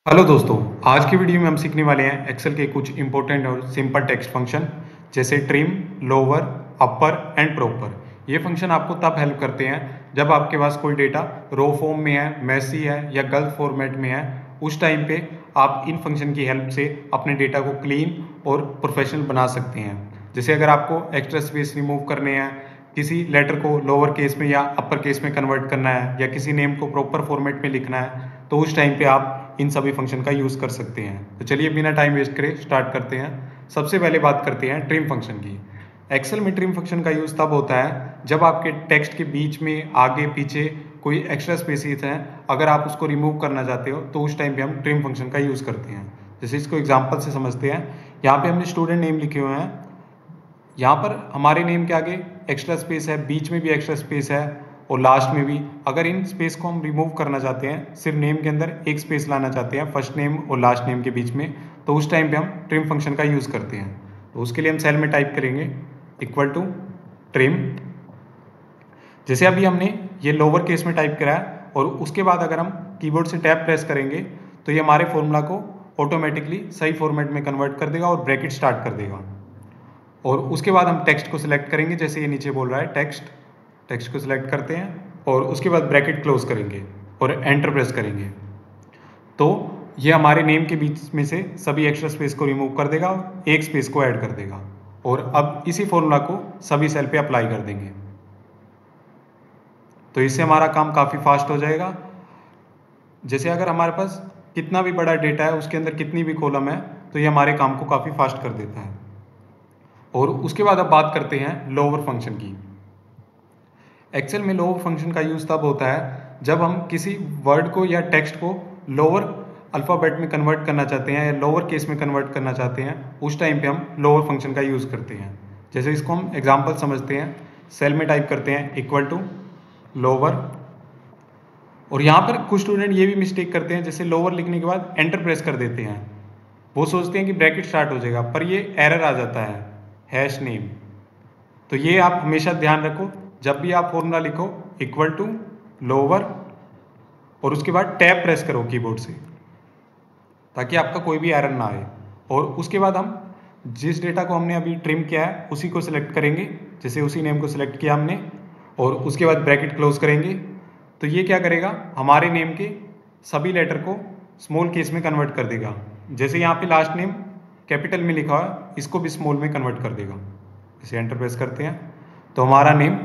Hello दोस्तों, आज की वीडियो में हम सीखने वाले हैं एक्सेल के कुछ इंपॉर्टेंट और सिंपल टेक्स्ट फंक्शन जैसे trim, lower, upper and proper. ये फंक्शन आपको तब हेल्प करते हैं जब आपके पास कोई डेटा रो फॉर्म में है, मेसी है या गलत फॉर्मेट में है। उस टाइम पे आप इन फंक्शन की हेल्प से अपने डेटा को क्लीन और प्रोफेशनल बना सकते हैं। जैसे अगर आपको एक्स्ट्रा स्पेस रिमूव करने हैं, किसी लेटर को लोअर केस में या अपर केस में कन्वर्ट करना है या किसी नेम को प्रॉपर फॉर्मेट में लिखना है, तो उस टाइम पे आप इन सभी फंक्शन का यूज़ कर सकते हैं। तो चलिए बिना टाइम वेस्ट करे स्टार्ट करते हैं। सबसे पहले बात करते हैं ट्रिम फंक्शन की। एक्सेल में ट्रिम फंक्शन का यूज़ तब होता है जब आपके टेक्स्ट के बीच में आगे पीछे कोई एक्स्ट्रा स्पेसिस है, अगर आप उसको रिमूव करना चाहते हो तो उस टाइम पे हम ट्रिम फंक्शन का यूज़ करते हैं। जैसे इसको एग्जाम्पल से समझते हैं। यहाँ पे हमने स्टूडेंट नेम लिखे हुए हैं। यहाँ पर हमारे नेम के आगे एक्स्ट्रा स्पेस है, बीच में भी एक्स्ट्रा स्पेस है और लास्ट में भी। अगर इन स्पेस को हम रिमूव करना चाहते हैं, सिर्फ नेम के अंदर एक स्पेस लाना चाहते हैं फर्स्ट नेम और लास्ट नेम के बीच में, तो उस टाइम पे हम ट्रिम फंक्शन का यूज़ करते हैं। तो उसके लिए हम सेल में टाइप करेंगे इक्वल टू ट्रिम। जैसे अभी हमने ये लोअर केस में टाइप करा है और उसके बाद अगर हम कीबोर्ड से टैब प्रेस करेंगे तो ये हमारे फॉर्मूला को ऑटोमेटिकली सही फॉर्मेट में कन्वर्ट कर देगा और ब्रैकेट स्टार्ट कर देगा। और उसके बाद हम टेक्स्ट को सिलेक्ट करेंगे, जैसे ये नीचे बोल रहा है टेक्स्ट को सिलेक्ट करते हैं और उसके बाद ब्रैकेट क्लोज करेंगे और एंटर प्रेस करेंगे। तो ये हमारे नेम के बीच में से सभी एक्स्ट्रा स्पेस को रिमूव कर देगा और एक स्पेस को ऐड कर देगा। और अब इसी फॉर्मूला को सभी सेल पे अप्लाई कर देंगे। तो इससे हमारा काम काफ़ी फास्ट हो जाएगा। जैसे अगर हमारे पास कितना भी बड़ा डेटा है, उसके अंदर कितनी भी कॉलम है, तो ये हमारे काम को काफ़ी फास्ट कर देता है। और उसके बाद अब बात करते हैं लोअर फंक्शन की। एक्सेल में लोअर फंक्शन का यूज़ तब होता है जब हम किसी वर्ड को या टेक्स्ट को लोअर अल्फ़ाबेट में कन्वर्ट करना चाहते हैं या लोअर केस में कन्वर्ट करना चाहते हैं। उस टाइम पे हम लोअर फंक्शन का यूज़ करते हैं। जैसे इसको हम एग्जांपल समझते हैं। सेल में टाइप करते हैं इक्वल टू लोअर। और यहाँ पर कुछ स्टूडेंट ये भी मिस्टेक करते हैं, जैसे लोअर लिखने के बाद एंटर प्रेस कर देते हैं। वो सोचते हैं कि ब्रैकेट स्टार्ट हो जाएगा, पर ये एरर आ जाता है हैश नेम। तो ये आप हमेशा ध्यान रखो, जब भी आप फॉर्मूला लिखो इक्वल टू लोअर और उसके बाद टैब प्रेस करो कीबोर्ड से, ताकि आपका कोई भी एरर ना आए। और उसके बाद हम जिस डेटा को हमने अभी ट्रिम किया है उसी को सिलेक्ट करेंगे, जैसे उसी नेम को सिलेक्ट किया हमने और उसके बाद ब्रैकेट क्लोज करेंगे। तो ये क्या करेगा, हमारे नेम के सभी लेटर को स्मॉल केस में कन्वर्ट कर देगा। जैसे यहाँ पे लास्ट नेम कैपिटल में लिखा है, इसको भी स्मॉल में कन्वर्ट कर देगा। इसे एंटर प्रेस करते हैं तो हमारा नेम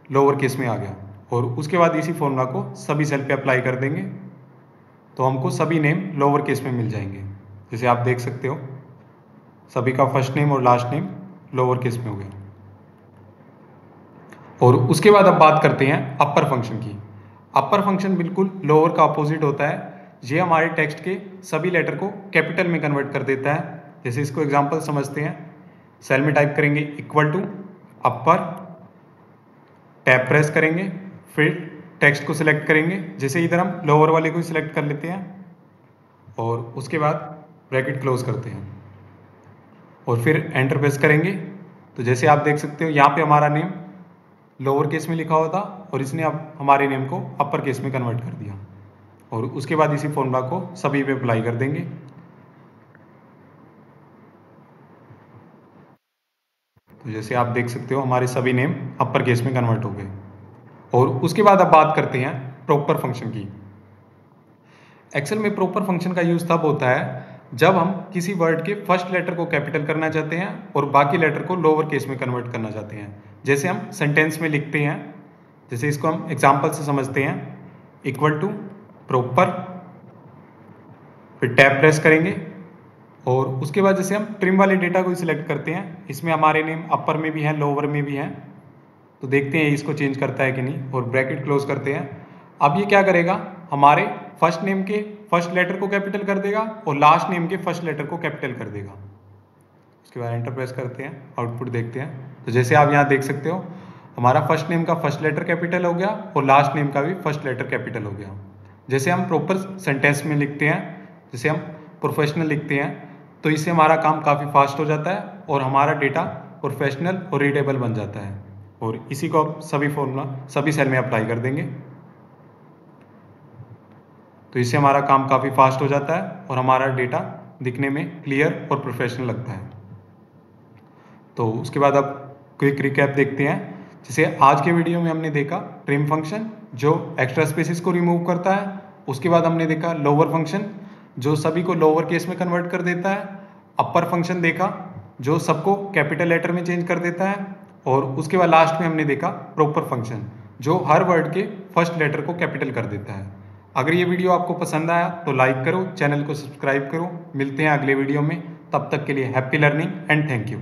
लोअर केस में आ गया। और उसके बाद इसी फॉर्मूला को सभी सेल पे अप्लाई कर देंगे तो हमको सभी नेम लोअर केस में मिल जाएंगे। जैसे आप देख सकते हो सभी का फर्स्ट नेम और लास्ट नेम लोअर केस में हो गया। और उसके बाद अब बात करते हैं अपर फंक्शन की। अपर फंक्शन बिल्कुल लोअर का अपोजिट होता है। ये हमारे टेक्स्ट के सभी लेटर को कैपिटल में कन्वर्ट कर देता है। जैसे इसको एग्जांपल समझते हैं। सेल में टाइप करेंगे equal to upper, tab press करेंगे, फिर टेक्स्ट को सिलेक्ट करेंगे, जैसे इधर हम लोअर वाले को सिलेक्ट कर लेते हैं और उसके बाद ब्रैकेट क्लोज करते हैं और फिर एंटर प्रेस करेंगे। तो जैसे आप देख सकते हो यहाँ पे हमारा नेम लोअर केस में लिखा हुआ था और इसने अब हमारे नेम को अपर केस में कन्वर्ट कर दिया। और उसके बाद इसी फॉर्मूला को सभी पे अप्लाई कर देंगे। तो जैसे आप देख सकते हो हमारे सभी नेम अपर केस में कन्वर्ट हो गए। और उसके बाद अब बात करते हैं प्रॉपर फंक्शन की। एक्सेल में प्रॉपर फंक्शन का यूज तब होता है जब हम किसी वर्ड के फर्स्ट लेटर को कैपिटल करना चाहते हैं और बाकी लेटर को लोअर केस में कन्वर्ट करना चाहते हैं। जैसे हम सेंटेंस में लिखते हैं, जैसे इसको हम एग्जांपल से समझते हैं इक्वल टू प्रॉपर, फिर टैब प्रेस करेंगे और उसके बाद जैसे हम ट्रिम वाले डेटा को सिलेक्ट करते हैं, इसमें हमारे नेम अपर में भी हैं लोअर में भी हैं। तो देखते हैं इसको चेंज करता है कि नहीं और ब्रैकेट क्लोज करते हैं। अब ये क्या करेगा, हमारे फर्स्ट नेम के फर्स्ट लेटर को कैपिटल कर देगा और लास्ट नेम के फर्स्ट लेटर को कैपिटल कर देगा। उसके बाद एंटर प्रेस करते हैं, आउटपुट देखते हैं। तो जैसे आप यहाँ देख सकते हो हमारा फर्स्ट नेम का फर्स्ट लेटर कैपिटल हो गया और लास्ट नेम का भी फर्स्ट लेटर कैपिटल हो गया। जैसे हम प्रॉपर सेंटेंस में लिखते हैं, जैसे हम प्रोफेशनल लिखते हैं, तो इससे हमारा काम काफ़ी फास्ट हो जाता है और हमारा डेटा प्रोफेशनल और रीडेबल बन जाता है। और इसी को आप सभी फॉर्मूला सभी सेल में अप्लाई कर देंगे। तो इससे हमारा काम काफ़ी फास्ट हो जाता है और हमारा डेटा दिखने में क्लियर और प्रोफेशनल लगता है। तो उसके बाद अब क्विक रिकैप देखते हैं। जैसे आज के वीडियो में हमने देखा ट्रिम फंक्शन जो एक्स्ट्रा स्पेसिस को रिमूव करता है। उसके बाद हमने देखा लोअर फंक्शन जो सभी को लोअर केस में कन्वर्ट कर देता है। अपर फंक्शन देखा जो सबको कैपिटल लेटर में चेंज कर देता है। और उसके बाद लास्ट में हमने देखा प्रोपर फंक्शन जो हर वर्ड के फर्स्ट लेटर को कैपिटल कर देता है। अगर ये वीडियो आपको पसंद आया तो लाइक करो, चैनल को सब्सक्राइब करो। मिलते हैं अगले वीडियो में, तब तक के लिए happy learning and thank you.